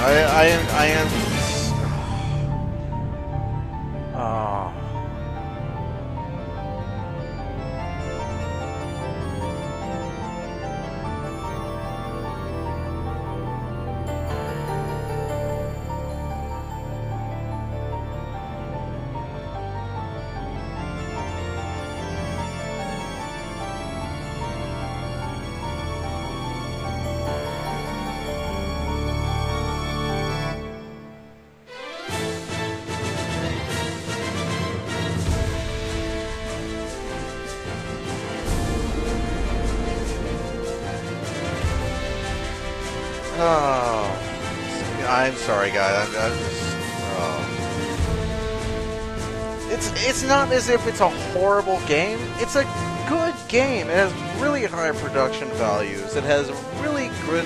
I am. Oh. Oh, I'm sorry, guys. I'm just. Oh. It's not as if it's a horrible game. It's a good game. It has really high production values. It has really good,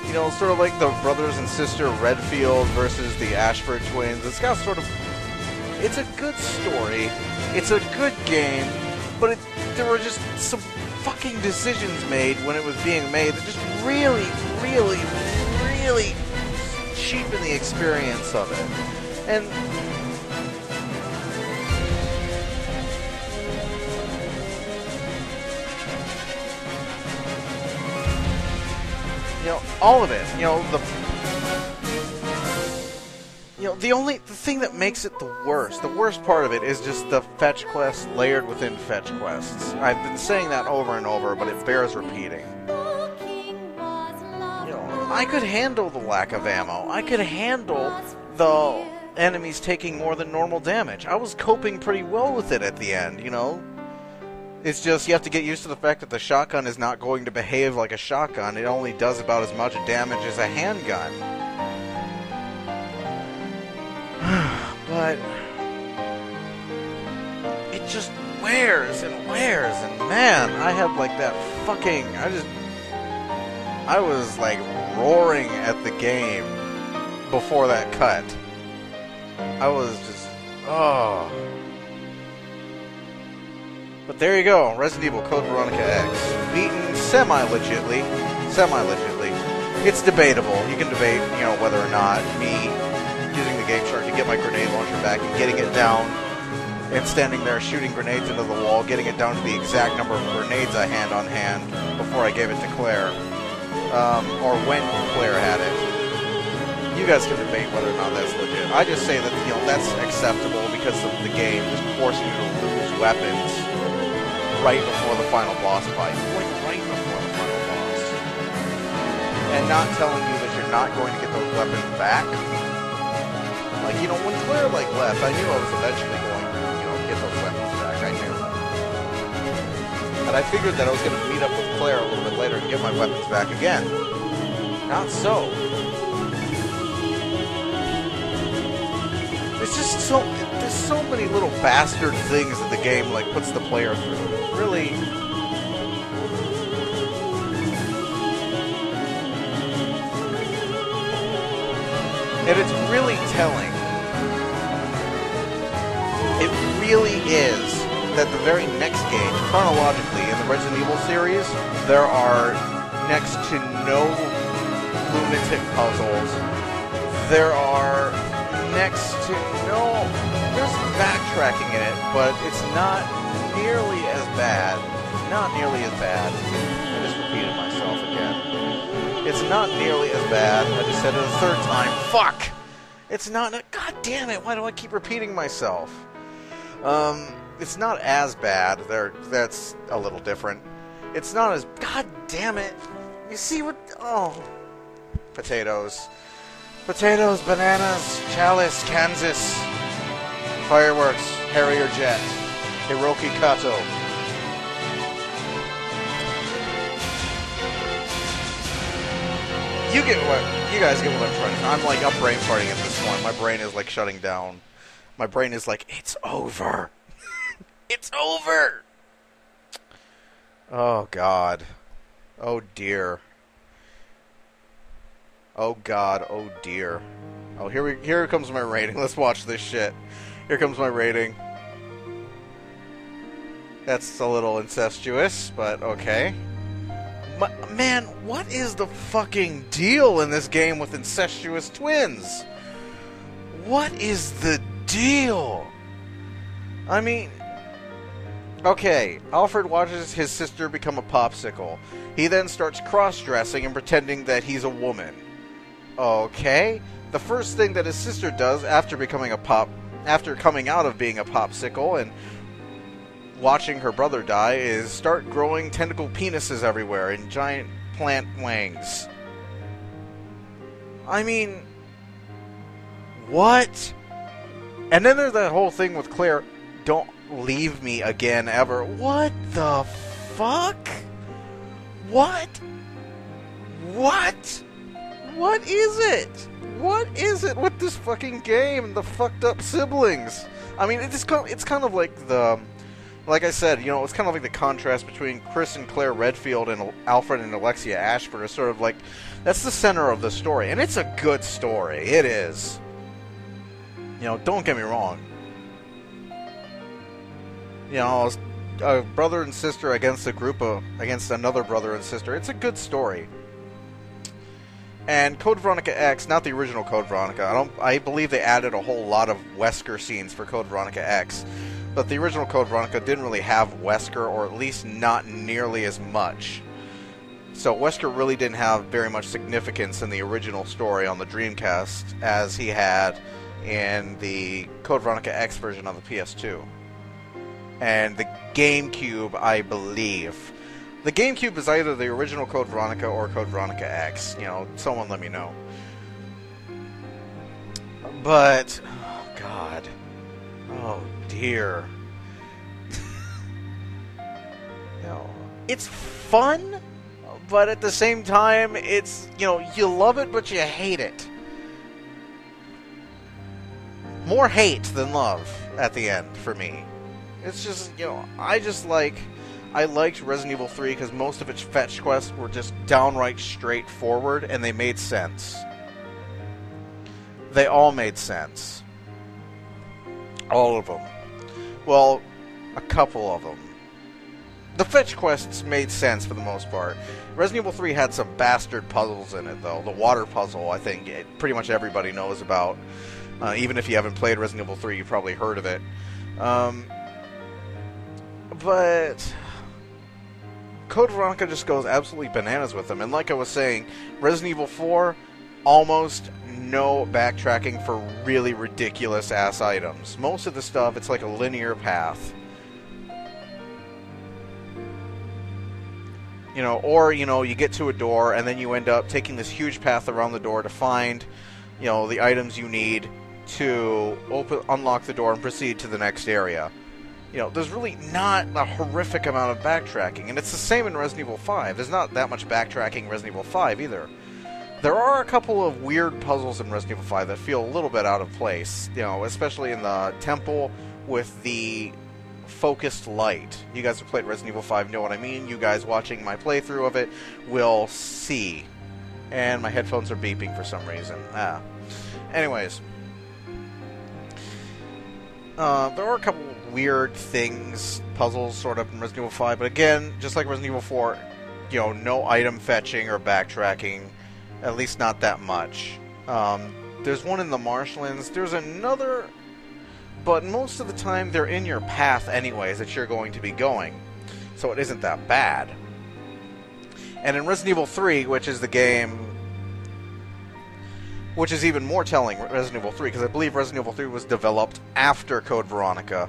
you know, sort of like the brothers and sister Redfield versus the Ashford twins. It's got sort of. It's a good story. It's a good game, but there were just some fucking decisions made when it was being made that just really cheapen the experience of it. And you know, all of it, you know, the thing that makes it the worst part of it is just the fetch quests layered within fetch quests. I've been saying that over and over, but it bears repeating. You know, I could handle the lack of ammo. I could handle the enemies taking more than normal damage. I was coping pretty well with it at the end, you know? It's just you have to get used to the fact that the shotgun is not going to behave like a shotgun. It only does about as much damage as a handgun. But it just wears and wears, and man, I had like that fucking, I was like roaring at the game before that cut. I was just, oh. But there you go, Resident Evil Code Veronica X. Beaten semi-legitly. It's debatable. You can debate, you know, whether or not me using the game chart to get my grenade launcher back and getting it down and standing there shooting grenades into the wall, getting it down to the exact number of grenades I had on hand before I gave it to Claire, or when Claire had it. You guys can debate whether or not that's legit. I just say that, you know, that's acceptable because of the game just forcing you to lose weapons right before the final boss fight. Like, right before the final boss. And not telling you that you're not going to get those weapons back. Like, you know, when Claire, like, left, I knew I was eventually going to, you know, get those weapons back. I knew. And I figured that I was going to meet up with Claire a little bit later and get my weapons back again. Not so. It's just so... There's so many little bastard things that the game, like, puts the player through. Really... And it's really telling. It really is that the very next game, chronologically, in the Resident Evil series, there are next to no lunatic puzzles. There are next to no... There's backtracking in it, but it's not nearly as bad. Not nearly as bad. I just repeated myself again. It's not nearly as bad. I just said it a third time. Fuck! It's not... God damn it, why do I keep repeating myself? It's not as bad. That's a little different. It's not as... God damn it! You see what... Oh. Potatoes. Potatoes, bananas, Chalice, Kansas. Fireworks, Harrier Jet. Hiroki Kato. You guys get what I'm trying to... I'm like, I'm brain farting at this point. My brain is like shutting down. My brain is like, it's over. It's over! Oh, God. Oh, dear. Oh, God. Oh, dear. Oh, here comes my rating. Let's watch this shit. Here comes my rating. That's a little incestuous, but okay. Man, what is the fucking deal in this game with incestuous twins? What is the deal? I mean, okay, Alfred watches his sister become a popsicle. He then starts cross-dressing and pretending that he's a woman. Okay, the first thing that his sister does after coming out of being a popsicle and watching her brother die is start growing tentacle penises everywhere and giant plant wings. I mean, what? And then there's that whole thing with Claire, don't leave me again ever. What the fuck? What? What? What is it? What is it with this fucking game and the fucked up siblings? I mean, it's kind of like the... Like I said, you know, it's kind of like the contrast between Chris and Claire Redfield and Alfred and Alexia Ashford is sort of like, that's the center of the story. And it's a good story. It is. You know, don't get me wrong. You know, a brother and sister against another brother and sister. It's a good story. And Code Veronica X, not the original Code Veronica. I believe they added a whole lot of Wesker scenes for Code Veronica X. But the original Code Veronica didn't really have Wesker, or at least not nearly as much. So Wesker really didn't have very much significance in the original story on the Dreamcast as he had in the Code Veronica X version on the PS2. And the Gamecube, I believe. The Gamecube is either the original Code Veronica or Code Veronica X. You know, someone let me know. But, oh God. Oh dear. You know, it's fun, but at the same time, it's, you know, you love it, but you hate it. More hate than love at the end for me. It's just, you know, I liked Resident Evil 3 because most of its fetch quests were just downright straightforward and they made sense. They all made sense. All of them. Well, a couple of them. The fetch quests made sense for the most part. Resident Evil 3 had some bastard puzzles in it, though. The water puzzle, I think, pretty much everybody knows about. Even if you haven't played Resident Evil 3, you've probably heard of it. But Code Veronica just goes absolutely bananas with them. And like I was saying, Resident Evil 4, almost no backtracking for really ridiculous-ass items. Most of the stuff, it's like a linear path. You know, or, you know, you get to a door and then you end up taking this huge path around the door to find, you know, the items you need to unlock the door and proceed to the next area. You know, there's really not a horrific amount of backtracking, and it's the same in Resident Evil 5. There's not that much backtracking in Resident Evil 5 either. There are a couple of weird puzzles in Resident Evil 5 that feel a little bit out of place, you know, especially in the temple with the focused light. You guys who played Resident Evil 5 know what I mean. You guys watching my playthrough of it will see. And my headphones are beeping for some reason. Anyways. There are a couple weird things, puzzles, sort of, in Resident Evil 5, but again, just like Resident Evil 4, you know, no item fetching or backtracking, at least not that much. There's one in the marshlands, there's another, but most of the time they're in your path anyways that you're going to be going, so it isn't that bad. And in Resident Evil 3, which is the game... which is even more telling, Resident Evil 3, because I believe Resident Evil 3 was developed after Code Veronica.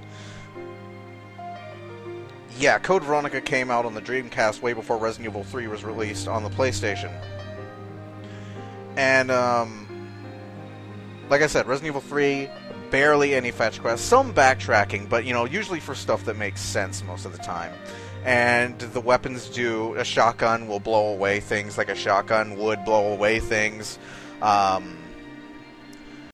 Yeah, Code Veronica came out on the Dreamcast way before Resident Evil 3 was released on the PlayStation. And, like I said, Resident Evil 3, barely any fetch quests. Some backtracking, but, you know, usually for stuff that makes sense most of the time. And the weapons a shotgun will blow away things like a shotgun would blow away things.